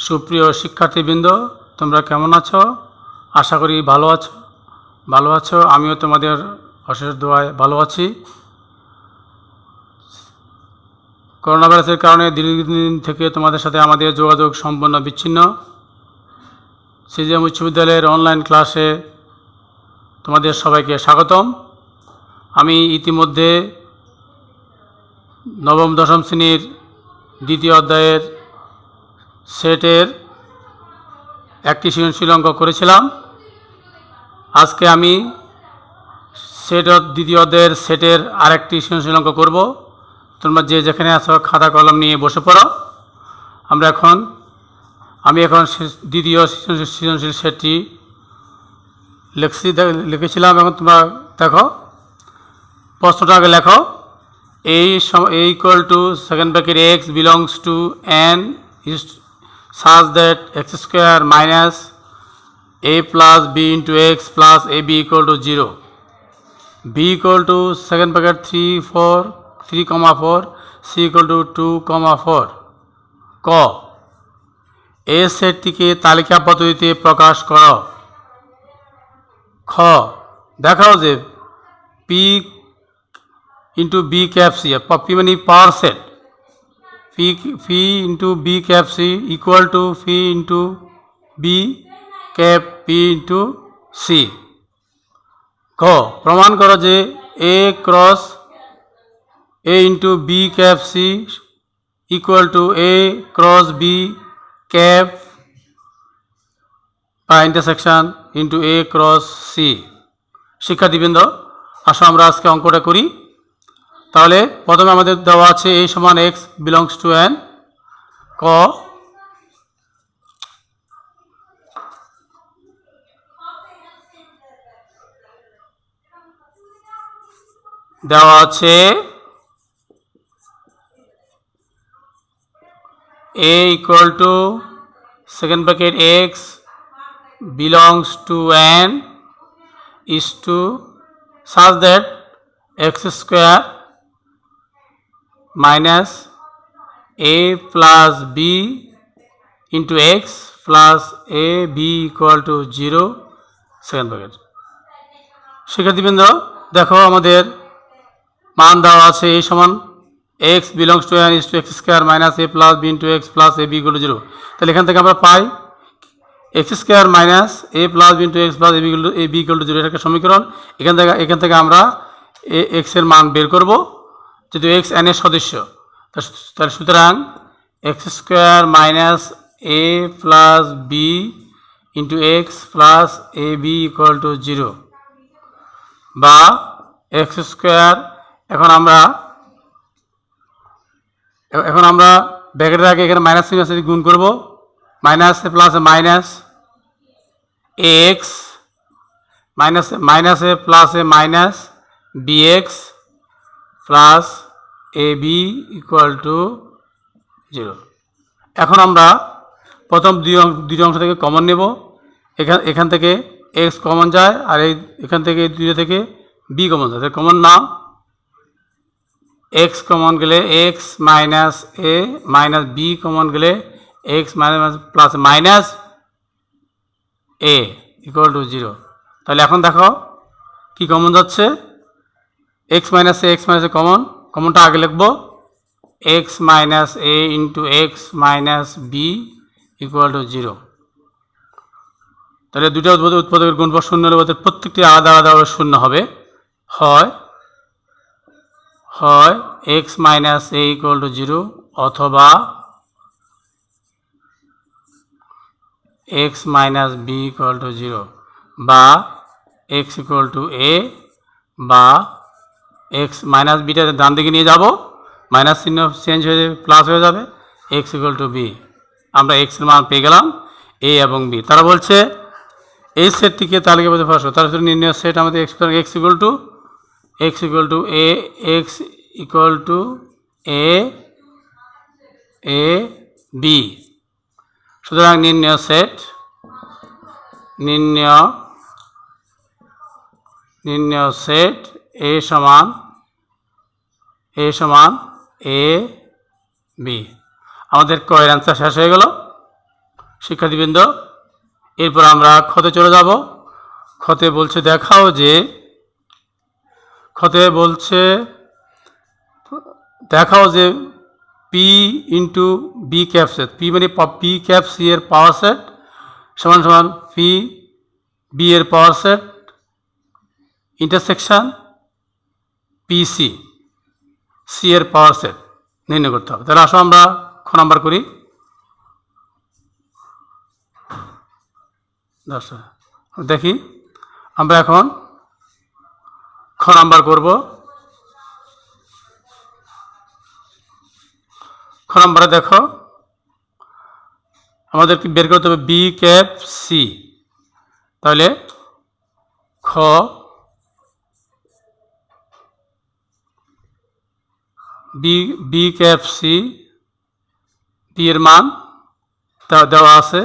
সুপ্রিয় শিক্ষার্থীবৃন্দ, তোমরা কেমন আছো? আশা করি ভালো আছো। আমিও তোমাদের অশেষ দোয়ায় ভালো আছি। করোনা ভাইরাসের কারণে দীর্ঘদিন থেকে তোমাদের সাথে আমাদের যোগাযোগ সম্পূর্ণ বিচ্ছিন্ন। সিজিএম উচ্চ বিদ্যালয়ের অনলাইন ক্লাসে তোমাদের সবাইকে স্বাগতম। আমি ইতিমধ্যে নবম দশম শ্রেণীর দ্বিতীয় অধ্যায়ের সেটের একটি সৃজনশীল অঙ্ক করেছিলাম। আজকে আমি দ্বিতীয় অধ্যায়ের সেটের আরেকটি সৃজনশীল অঙ্ক করব। তোমরা যে যেখানে আছো খাতা কলম নিয়ে বসে পড়ো। আমি এখন দ্বিতীয় সৃজনশীল সেটটি লিখেছিলাম। এখন তোমরা দেখো, প্রশ্নটা আগে লেখো। a equal to second bracket x belongs to n is such that x square minus a plus b into x plus ab equal to 0. b equal to second bracket 3, 4, c equal to 2, 4. ক এ সেটটিকে তালিকা পদ্ধতিতে প্রকাশ করো। খ দেখাও যে p into b cap c, p মানে power set, p into b cap c equal to p into b cap p into c. খ প্রমাণ করো যে a cross a into b cap c equal to a cross b cap বা intersection into a cross c. শিক্ষার্থীবৃন্দ, আসো আমরা আজকে অঙ্কটা করি। তাহলে প্রথমে আমাদের দেওয়া আছে a সমান x বিলংস টু n। ক দেওয়া আছে a equal to second bracket x belongs to n is to such that x square minus a plus b into x plus a b equal to 0 second bracket. শিক্ষার্থীবৃন্দ দেখো, আমাদের মান দেওয়া আছে a সমান x belongs to n is to x square minus a plus b into x plus a b equal to 0. তাহলে এখান থেকে আমরা পাই x square minus a plus b into x plus a b equal to 0, এটা একটা সমীকরণ। এখান থেকে আমরা x এর মান বের করব, যেহেতু x n এর সদস্য। তাহলে সুতরাং x square minus a plus b into x plus a b equal to 0 বা x square, এখন আমরা ব্র্যাকেটের আগে এখানে মাইনাস চিহ্ন আছে, গুণ করব। Minus plus minus ax minus A plus A minus bx plus ab equal to 0। এখন আমরা প্রথম দুই অংশ থেকে কমন নেব। এখান থেকে x কমন যায়, আর এখান থেকে দুটো থেকে b কমন যায়। কমন নাও, x কমন গেলে x minus a minus b common গেলে x minus plus minus a equal to 0। তাহলে এখন দেখো কি কমন যাচ্ছে, x মাইনাস এ কমনটা আগে লিখব, x minus a into x minus b equal to 0। তাহলে দুটো উৎপাদকের গুণফল শূন্য হলে ওদের প্রত্যেকটি আলাদা আলাদাভাবে শূন্য হবে। হয় x minus a equal to 0 অথবা x minus b equal to 0 বা x ইকুয়াল টু a বা x মাইনাস বিটা ডান দিকে নিয়ে যাব, মাইনাস চিহ্ন চেঞ্জ হয়ে যাবে, প্লাস হয়ে যাবে, x ইকুয়াল টু b। আমরা x এর মান পেয়ে গেলাম a এবং b। তারা বলছে এই সেটটিকে তালিকাবদ্ধ প্রকাশ করো। তার জন্য নির্ণয় সেট আমাদের x equal to a b। সুতরাং নির্ণয় সেট a সমান a b। আমাদের কয়ের অ্যান্সার শেষ হয়ে গেল। শিক্ষার্থীবৃন্দ, এরপর আমরা খতে চলে যাব। খতে বলছে দেখাও যে, খতে বলছে দেখাও যে P into B cap set, P মানে পি ক্যাপ সি এর পাওয়ার সেট সমান সমান পি বি এর power set intersection P C C এর পাওয়ার সেট নির্ণয় করতে হবে। তাহলে আসো আমরা খ নাম্বার করি। দেখি আমরা এখন খ নাম্বার করব। খ নাম্বারে দেখো আমাদেরকে বের করতে হবে বি ক্যাপ সি। তাহলে খ বি ক্যাপ সি, বি এর মান দেওয়া আছে,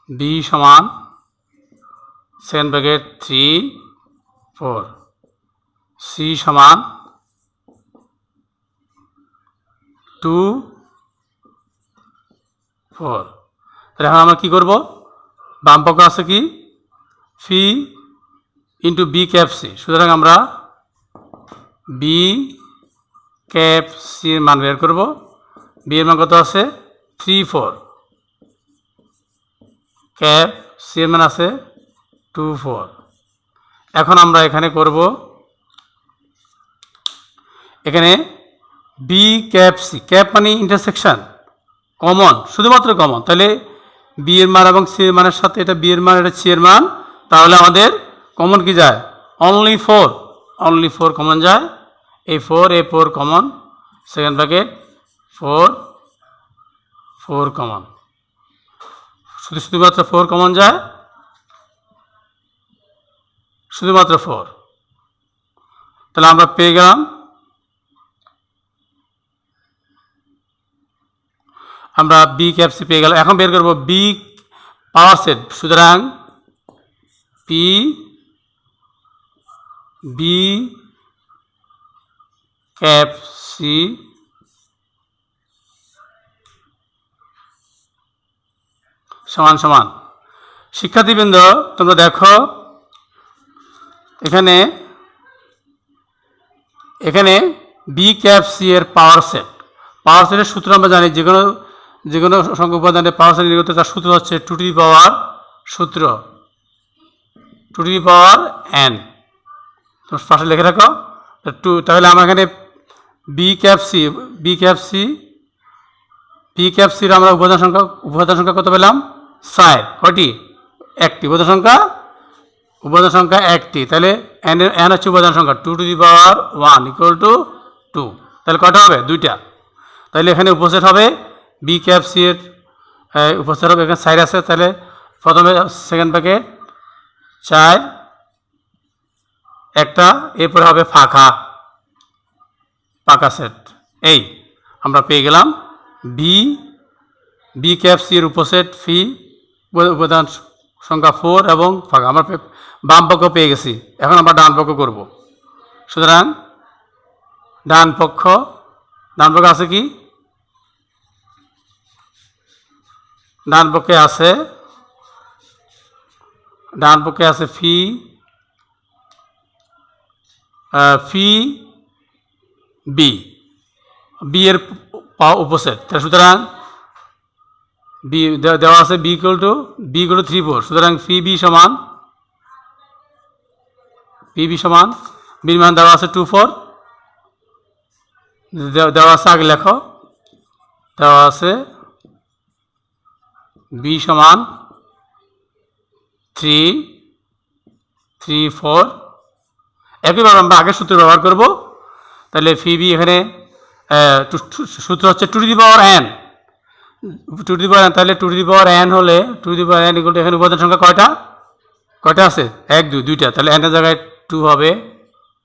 বি সমান 3 4, সি সমান 2 4। তাহলে এখন আমরা কী করব, বাম পক্ষ আছে কি ফি ইন্টু বি ক্যাপ সি, সুতরাং আমরা বি ক্যাপ সি এর মান বের করব। বি এর মান কত আছে 3 4, ক্যাপ সি এর মান আছে 2 4। এখন আমরা এখানে করব, এখানে বি ক্যাপ সি, ক্যাপ মানে ইন্টারসেকশন, কমন, শুধুমাত্র কমন। তাহলে বি এর মান এবং সি এর মানের সাথে এটা বি এর মান, এটা সি এর মান, তাহলে আমাদের কমন কি যায় অনলি 4 কমন যায়। এই 4 কমন, সেকেন্ড ব্র্যাকেট 4 কমন, শুধুমাত্র 4 কমন যায়, শুধুমাত্র 4। তাহলে আমরা পেয়ে গেলাম, আমরা বি ক্যাপ সি পেয়ে গেলাম। এখন বের করব বি পাওয়ার সেট, সুতরাং পি বি ক্যাপ সি সমান সমান। শিক্ষার্থীবৃন্দ তোমরা দেখো এখানে বি ক্যাপ সি এর পাওয়ার সেটের সূত্র আমরা জানি, যে কোনো সংখ্যক উপাদানের পাওয়ার সেট নির্ণয় করতে তার সূত্র হচ্ছে 2 টু দি পাওয়ার সূত্র 2 টু দি পাওয়ার n। তোমার পাশে লিখে রাখো 2। তাহলে আমরা এখানে বি ক্যাপ সির আমরা উপাদান সংখ্যা কত পেলাম 4, কয়টি, একটি উপাদান সংখ্যা একটি। তাহলে n হচ্ছে উপাদান সংখ্যা 2 to the power 1 equal to 2। তাহলে কয়টা হবে, 2টা। তাহলে এখানে উপসেট হবে বি ক্যাপ সি এর উপসেট হবে, এখানে 4 আছে, তাহলে প্রথমে সেকেন্ড ব্র্যাকেট 4 একটা, এরপরে হবে ফাঁকা সেট। এই আমরা পেয়ে গেলাম বি ক্যাপ সি এর উপসেট ফি, উপাদান সংখ্যা 4 এবং ফাঁকা। আমরা বাম পক্ষ পেয়ে গেছি, এখন আমরা ডান পক্ষ করব। সুতরাং ডান পক্ষ আছে কি, ডান পক্ষে আছে ফি বি এর উপসেট। সুতরাং বি দেওয়া আছে বি ইকুয়াল টু 3 4, সুতরাং ফি বি সমান বির মান দেওয়া আছে 2 4, দেওয়া আছে, আগে লেখো, দেওয়া আছে বি সমান 3 4। একইভাবে আমরা আগের সূত্র ব্যবহার করব। তাহলে ফি বি এখানে সূত্র হচ্ছে 2 টু দি পাওয়ার n, তাহলে 2 টু দি পাওয়ার n হলে 2 to the power n equal to, এখানে উপাদান সংখ্যা কয়টা আছে 1 2, 2টা। তাহলে n এর জায়গায় 2 হবে,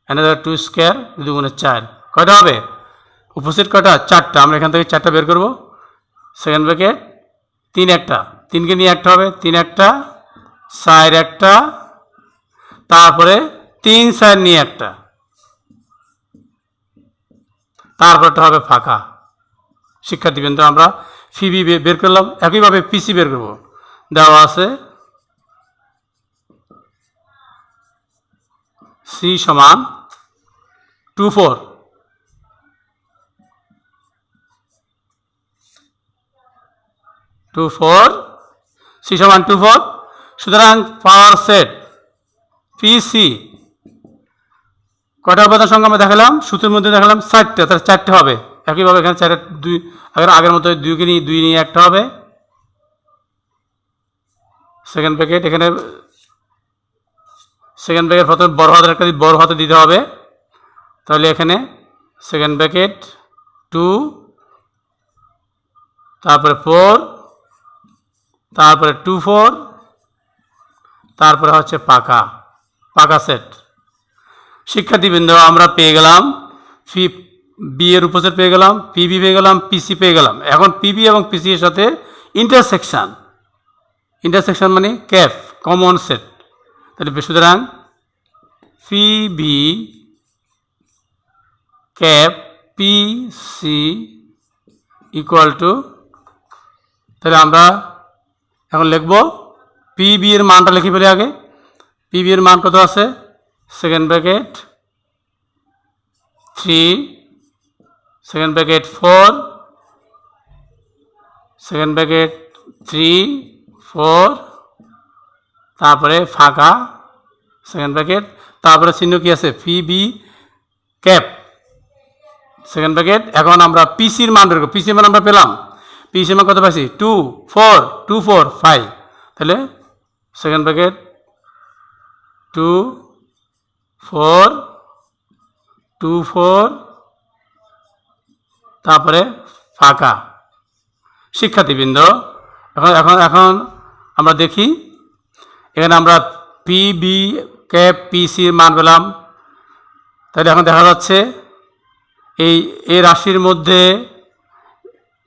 n এর জায়গায় 2 স্কোয়ার, 2 গুণে 4, কয়টা হবে উপসেট কয়টা, 4টা। আমরা এখান থেকে 4টা বের করব। সেকেন্ড ব্র্যাকেট 3 একটা, 3কে নিয়ে একটা হবে, 3 একটা 4 একটা তারপরে 3 4 নিয়ে একটা, তারপরটা হবে ফাঁকা। শিক্ষার্থীবৃন্দ আমরা ফিবি বের করলাম, একইভাবে পিসি বের করব। দেওয়া আছে সি সমান 2 4, সি সমান 2 4। সুতরাং পাওয়ার সেট পিসি কয়টা উপাদান সংখ্যা আমরা দেখালাম, সূত্রের মধ্যে দেখালাম 4টে, তাহলে 4টে হবে। একইভাবে এখানে 4 2 আগের মতো 2 নিয়ে একটা হবে। সেকেন্ড ব্র্যাকেট, এখানে সেকেন্ড ব্র্যাকেট প্রথমে বড় হাতে দিতে হবে। তাহলে এখানে সেকেন্ড ব্র্যাকেট 2, তারপরে 4, তারপরে 2 4, তারপরে হচ্ছে পাকা সেট। শিক্ষার্থীবৃন্দ আমরা পেয়ে গেলাম বি এর উপসেট পেয়ে গেলাম, পিবি পেয়ে গেলাম, পিসি পেয়ে গেলাম। এখন পিবি এবং পিসি এর সাথে ইন্টারসেকশন মানে ক্যাপ, কমন সেট। তাহলে সুতরাং PB cap PC equal to, তাহলে আমরা এখন লিখব পিবি এর মানটা লিখে ফেলি আগে। পিবি এর মান কত আছে, second bracket 3, second bracket 4, second bracket 3 4, তারপরে ফাঁকা সেকেন্ড ব্র্যাকেট, তারপরে চিহ্ন কি আছে পিবি ক্যাপ সেকেন্ড ব্র্যাকেট। এখন আমরা পিসির মান বের করব। পিসির মান আমরা পেলাম, পিসির মান কত পাইছি 2 4 2 4 5, তাহলে সেকেন্ড ব্র্যাকেট 2 4 2 4, তারপরে ফাঁকা। শিক্ষার্থীবৃন্দ এখন আমরা দেখি, এখানে আমরা পিবি ক্যাপ পিসির মান পেলাম। তাহলে এখন দেখা যাচ্ছে এই রাশির মধ্যে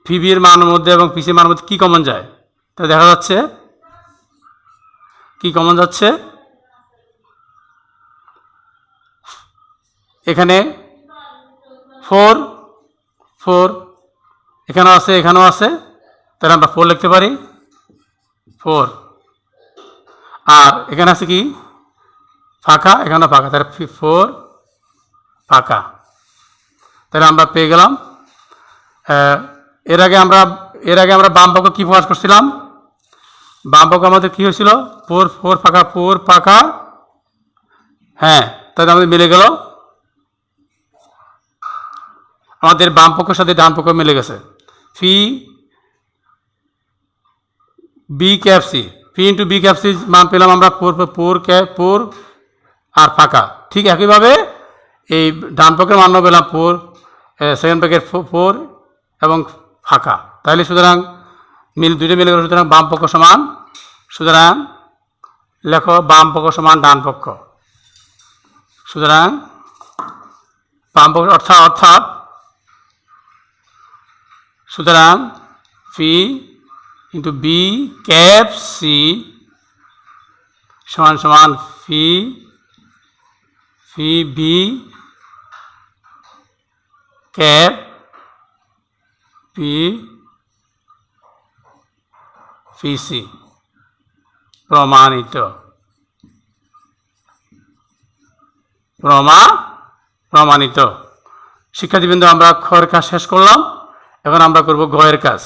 পিবির মানের মধ্যে এবং পিসির মানের মধ্যে কী কমন যায়। তাহলে দেখা যাচ্ছে কি কমন যাচ্ছে, এখানে 4 4, এখানেও আছে এখানেও আছে, তাহলে আমরা 4 লিখতে পারি 4। আর এখানে আছে কি ফাঁকা, এখানেও ফাঁকা, তাহলে 4 ফাঁকা। তাহলে আমরা পেয়ে গেলাম। এর আগে আমরা বাম পক্ষ কী প্রকাশ করছিলাম, বাম পক্ষ আমাদের কী হয়েছিল 4 4 ফাঁকা 4 ফাঁকা, হ্যাঁ, তাহলে আমাদের মিলে গেল, আমাদের বাম পক্ষের সাথে ডান পক্ষ মিলে গেছে। ফি বি ক্যাপ সি, ফি ইন্টু বি ক্যাপ সি মান পেলাম আমরা 4 আর ফাঁকা। ঠিক একইভাবে এই ডান পক্ষের মানও পেলাম 4, সেকেন্ড ব্র্যাকেট 4 এবং ফাঁকা। তাহলে সুতরাং দুইটা মিলে গেল, সুতরাং বাম পক্ষ সমান, সুতরাং লেখো বাম পক্ষ সমান ডান পক্ষ। সুতরাং বাম পক্ষ অর্থাৎ সুতরাং ফি ইন্টু বি ক্যাপ সি সমান সমান ফি বি ক্যাপ পিসি প্রমাণিত। শিক্ষার্থীবৃন্দ আমরা খ-এর কাজ শেষ করলাম, এখন আমরা করব ঘ-এর কাজ।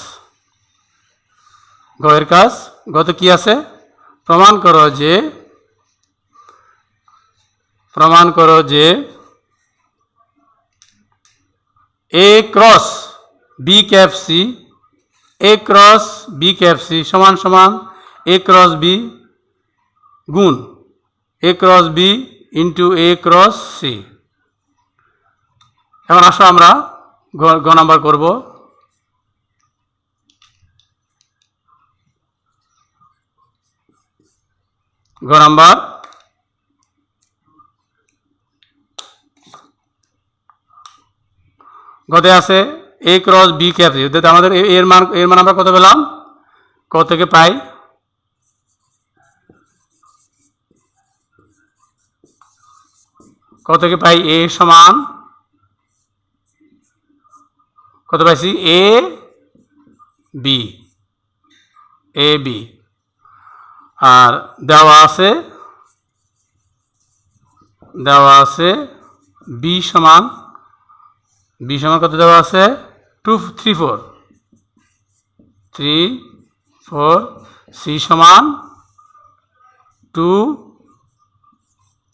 ঘ-এর কাজ গত কি আছে, প্রমাণ করো যে এ ক্রস বি ক্যাপ সি সমান সমান এ ক্রস বি গুণ এ ক্রস বি ইন্টু এ ক্রস সি। এখন আসো আমরা গ নাম্বার করব। গ নাম্বার, গতে আছে এ ক্রস বি ক্যাপ সি, আমাদের এর মান আমরা কত পেলাম, কত থেকে পাই কত থেকে পাই এ সমান কত পাইছি এ বি আর দেওয়া আছে বি সমান কত দেওয়া আছে 3 4 সি সমান 2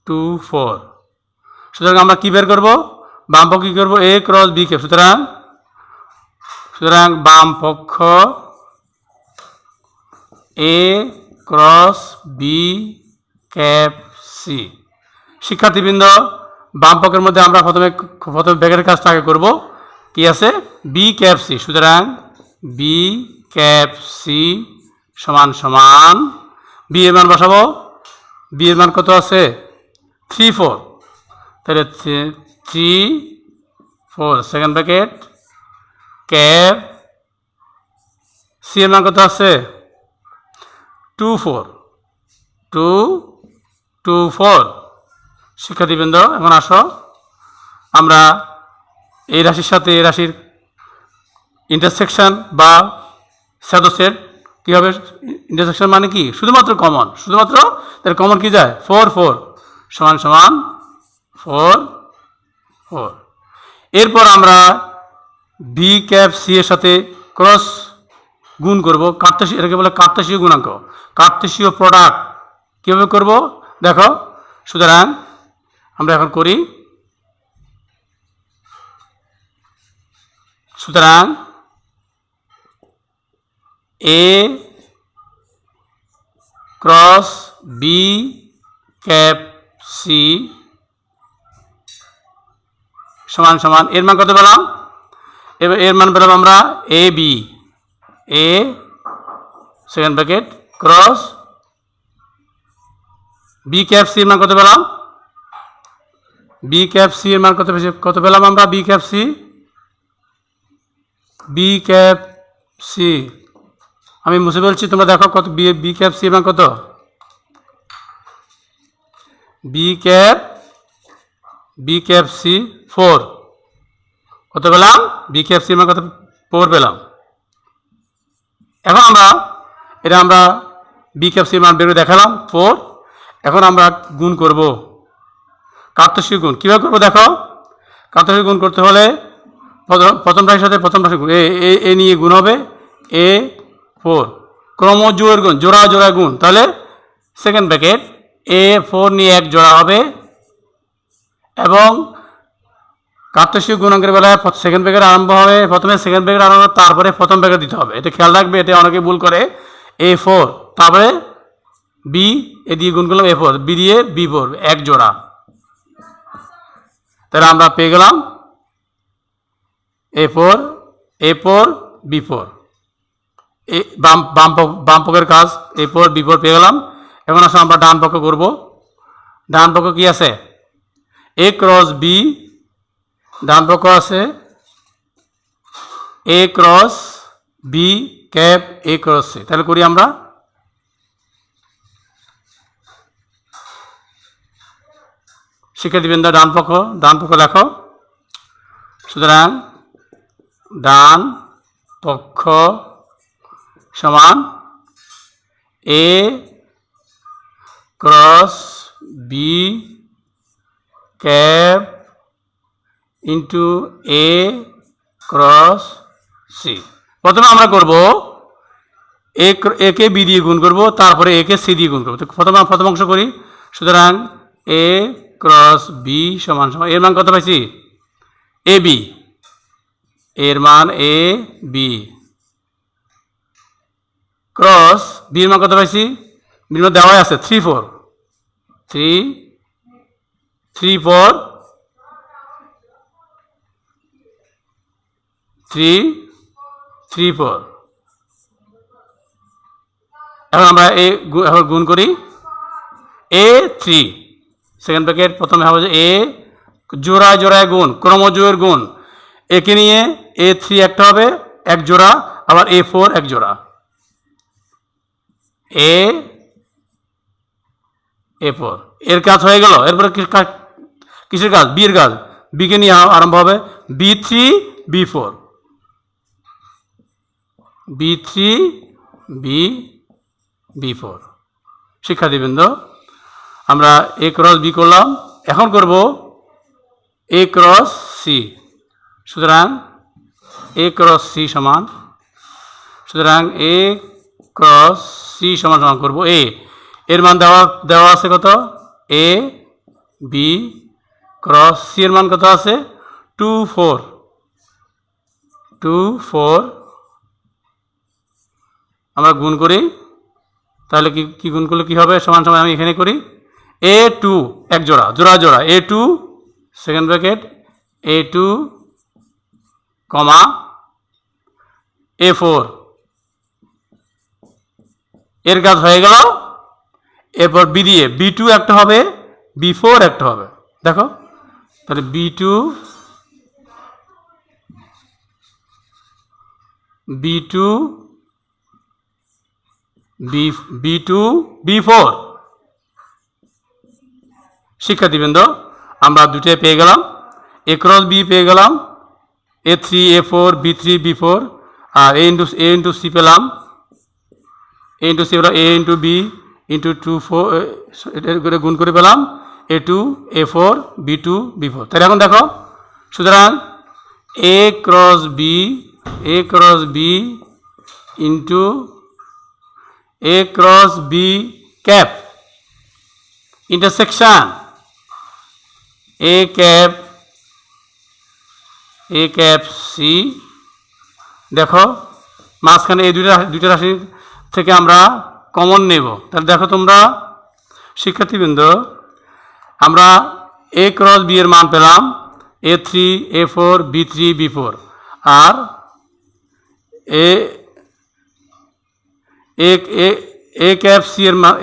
2 4। সুতরাং আমরা কি বের করব বাম পক্ষ কি করব এ ক্রস বি ক্যাপ। সুতরাং বাম পক্ষ এ ক্রস বি ক্যাপ সি। শিক্ষার্থীবৃন্দ বাম পক্ষের মধ্যে আমরা প্রথমে ব্যাগের কাজটা আগে করব। কি আছে বি ক্যাপ সি। সুতরাং বি ক্যাপ সি সমান বি এর মান বসাবো। বি এর মান কত আছে 3 4, তাহলে 3 4 সেকেন্ড ব্র্যাকেট ক্যাপ সি এর মান কত আছে 2 4 4। শিক্ষার্থীবৃন্দ এখন আসো আমরা এই রাশির সাথে এই রাশির ইন্টারসেকশন বা শ্যাডো সেট কী হবে ইন্টারসেকশন মানে কি শুধুমাত্র তার কমন কি যায় 4 4 সমান 4 4। এরপর আমরা বি ক্যাপ সি এর সাথে ক্রস গুণ করব কার্তেশীয়, এটাকে বলে কার্তেশীয় গুণাঙ্ক, কার্তেশীয় প্রোডাক্ট কীভাবে করব দেখো। সুতরাং আমরা এখন করি। সুতরাং এ ক্রস বি ক্যাপ সি সমান এর মান কত পেলাম এবার এর মান পেলাম আমরা A B second bracket cross B cap C এর মান কত পেলাম বি ক্যাপ সি এর মান কত পেলাম আমরা বি ক্যাপ সি আমি মুছে বলছি তোমরা দেখো কত বি ক্যাপ সি এর মান কত বি ক্যাপ সি 4 কত পেলাম বি ক্যাপ সি এর মান কত 4 পেলাম। এখন আমরা বি ক্যাপ সি এর মান বের করে দেখালাম 4। এখন আমরা গুণ করব কার্তেশীয় গুণ। কীভাবে করবো দেখো। কার্তেশীয় গুণ করতে হলে প্রথম রাশির সাথে প্রথম রাশি গুণ এ নিয়ে গুণ হবে এ 4 ক্রমজোড়ের গুণ জোড়া গুণ, তাহলে সেকেন্ড ব্র্যাকেট এ 4 নিয়ে 1 জোড়া হবে এবং কার্তেশীয় গুণাঙ্কের বেলায় সেকেন্ড ব্র্যাকেট আরম্ভ হবে, প্রথমে সেকেন্ড ব্র্যাকেট আরম্ভ হবে তারপরে প্রথম ব্র্যাকেট দিতে হবে। এটা খেয়াল রাখবে, এটা অনেকে ভুল করে। এ 4 তারপরে বি এ দিয়ে গুণ করলাম এ 4 বি দিয়ে বি 4 1 জোড়া, তাহলে আমরা পেয়ে গেলাম এ 4 বি 4। বাম পক্ষের কাজ এ 4 বি 4 পেয়ে গেলাম। এখন আসলে আমরা ডান পক্ষ করব। ডান পক্ষ কি আছে এ ক্রস বি, ডান পক্ষ আছে এ ক্রস বি ক্যাপ এ ক্রস সি। তাহলে করি আমরা। শিক্ষার্থীবৃন্দ ডান পক্ষ লেখো। সুতরাং ডান পক্ষ সমান এ ক্রস বি ক্যাপ ইন্টু এ ক্রস সি। প্রথমে আমরা করব একে বি দিয়ে গুণ করব, তারপরে একে সি দিয়ে গুণ করব। তো প্রথম অংশ করি। সুতরাং এ ক্রস বি সমান এর মান কত পাইছি এ বি, এর মান এ বি ক্রস বি এর মান কত পাইছি বির মান দেওয়াই আছে 3 4 3 4 3 4। এখন আমরা এখন গুণ করি এ 3 সেকেন্ড ব্র্যাকেট প্রথমে হবে যে এ জোড়ায় গুণ ক্রমজোড়ের গুণ, একে নিয়ে এ 3 একটা হবে 1 জোড়া, আবার এ 4 1 জোড়া, এ 4 এর কাজ হয়ে গেল। এরপরে কিসের কাজ? বি এর কাজ। বিকে নিয়ে আরম্ভ হবে B3 B4, B3 B4। শিক্ষার্থীবৃন্দ, আমরা A ক্রস B করলাম, এখন করব A ক্রস C। সুতরাং A ক্রস C সমান, সুতরাং A ক্রস C সমান সমান করব A এর মান দেওয়া আছে কত? A B ক্রস C এর মান কত আছে? 2 4, আমরা গুণ করি, তাহলে কি গুণ করলে কি হবে? সমান সমান আমি এখানে করি A2 এক জোড়া জোড়া A2 সেকেন্ড ব্র্যাকেট A2 কমা A4, এর কাজ হয়ে গেল। এরপর বি দিয়ে B2 একটা হবে, B4 একটা হবে। দেখো তাহলে B2 B4। শিক্ষার্থীবৃন্দ, আমরা দুটোই পেয়ে গেলাম, A ক্রস B পেয়ে গেলাম, A3 A4 B3 B4, আর A ইন্টু C পেলাম, A ইন্টু B ইন্টু 2 4 এটা গুণ করে পেলাম A2 A4 B2 B4। তাহলে এখন দেখো, সুতরাং A cross B into A cross B cap intersection A cap C। দেখো মাঝখানে এই দুইটা রাশি থেকে আমরা কমন নেব। তাহলে দেখো তোমরা শিক্ষার্থীবৃন্দ, আমরা A ক্রস B এর মান পেলাম A3 A4 B3 B4, আর A ক্যাপ C এর মান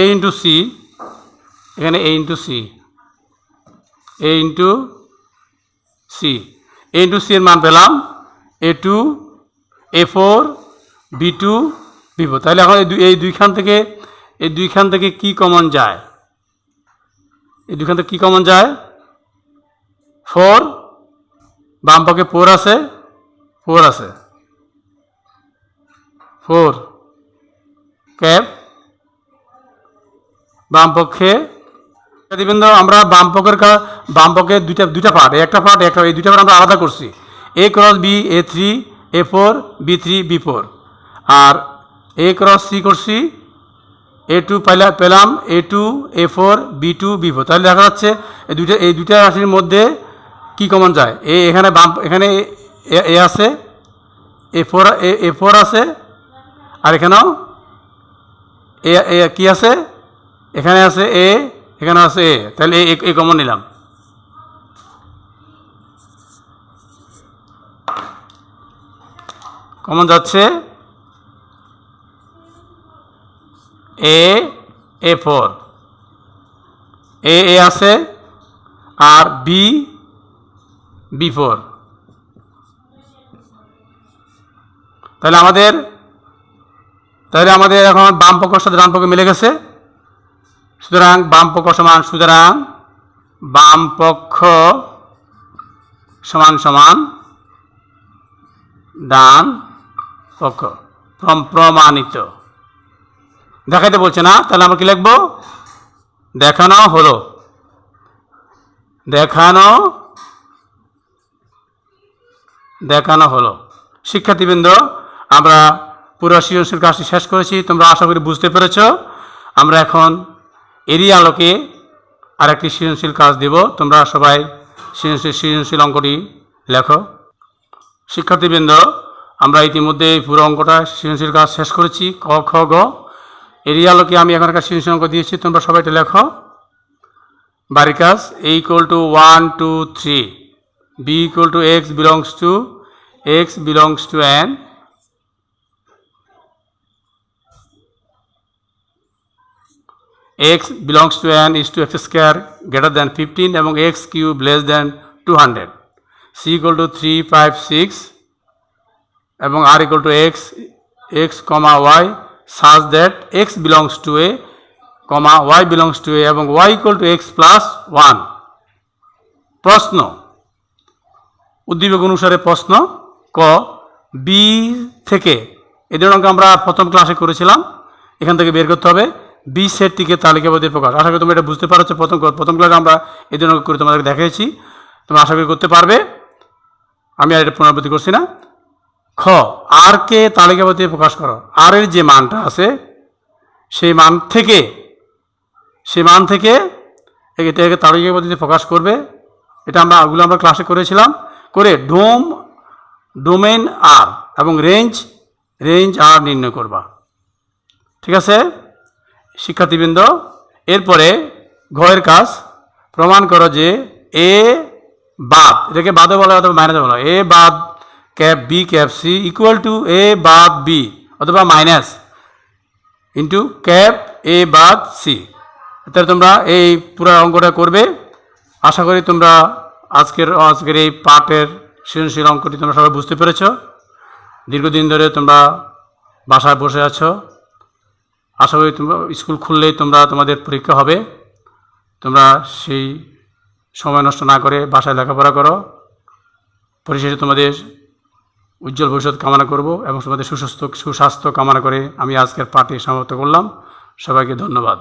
A ইন্টু C, এখানে A ইন্টু C এর মান পেলাম A2 A4 B2 B4। তাহলে এখন এই দুইখান থেকে কি কমন যায়? এই দুইখান থেকে কি কমন যায়? 4, বাম পক্ষে 4 আছে 4 ক্যাপ বাম পক্ষে। আমরা বাম পক্ষে দুইটা পার্ট, একটা পার্ট এই দুইটা পার্ট আমরা আলাদা করছি। A cross B A3 A4 B3 B4, আর A ক্রস C করছি A2 পেলাম A2 A4 B2 B4। তাহলে দেখা যাচ্ছে এই দুইটা রাশির মধ্যে কি কমন যায়? এখানে A আছে, A4 আছে, আর এখানেও কি আছে? এখানে আছে A, এখানে আছে A। তাহলে A কমন নিলাম। কমন যাচ্ছে A4, A আছে, আর B4। তাহলে আমাদের এখন বাম পক্ষের সাথে ডান পক্ষ মিলে গেছে। সুতরাং বাম পক্ষ সমান ডান পক্ষ, প্রমাণিত। দেখাইতে বলছে না, তাহলে আমরা কি লিখব? দেখানো হলো। শিক্ষার্থীবৃন্দ, আমরা পুরো সৃজনশীল কাজটি শেষ করেছি, তোমরা আশা করি বুঝতে পেরেছ। আমরা এখন এরই আলোকে আরেকটি সৃজনশীল কাজ দেব। তোমরা সবাই সৃজনশীল অঙ্কটি লেখো। শিক্ষার্থীবৃন্দ, আমরা ইতিমধ্যে পুরো অঙ্কটা সৃজনশীল কাজ শেষ করেছি, ক খ গ। এরই আলোকে আমি এখন একটা সৃজনশীল অঙ্ক দিয়েছি, তোমরা সবাই এটা লেখো। বাড়ির কাজ A = 1 2 3, B = x belongs to n, x belongs to n is to x square greater than 15 এবং x cube less than 200, c = 3 5 6 এবং r = x, y such that x belongs to a, y belongs to a এবং y = x plus 1। প্রশ্ন, উদ্দীপক অনুসারে প্রশ্ন। ক, B থেকে, এই ধরনের অঙ্ক আমরা প্রথম ক্লাসে করেছিলাম, এখান থেকে বের করতে হবে বি সেটটিকে তালিকাবদ্ধ প্রকাশ। আশা করি তোমরা এটা বুঝতে পারছো। প্রথম ক্লাসে আমরা এই ধরনের করে তোমাদেরকে দেখিয়েছি, তোমরা আশা করি করতে পারবে। আমি আর এটা পুনরাবৃত্তি করছি না। খ, আর কে তালিকাবদ্ধ প্রকাশ করো। আর এর যে মানটা আছে সেই মান থেকে এটাকে তালিকাবদ্ধ প্রকাশ করবে। এটা আমরা ক্লাসে করেছিলাম। করে ডোমেন আর এবং রেঞ্জ আর নির্ণয় করবা। ঠিক আছে শিক্ষার্থীবৃন্দ, এরপরে ঘয়ের কাজ, প্রমাণ করো যে এ বাদ, এটাকে বাদে বলা অথবা মাইনাসে বলা, এ বাদ cap B cap C equal to A বাদ বি অথবা মাইনাস ইন্টু ক্যাপ এ বাদ সি। তাহলে তোমরা এই পুরো অঙ্কটা করবে। আশা করি তোমরা আজকের এই পাঠের সৃজনশীল অঙ্কটি তোমরা সবাই বুঝতে পেরেছ। দীর্ঘদিন ধরে তোমরা বাসায় বসে আছো, আশা করি তোমরা স্কুল খুললেই তোমাদের পরীক্ষা হবে। তোমরা সেই সময় নষ্ট না করে বাসায় লেখাপড়া করো। পরিশেষে তোমাদের উজ্জ্বল ভবিষ্যৎ কামনা করব এবং তোমাদের সুস্বাস্থ্য কামনা করে আমি আজকের পাঠে সমাপ্ত করলাম। সবাইকে ধন্যবাদ।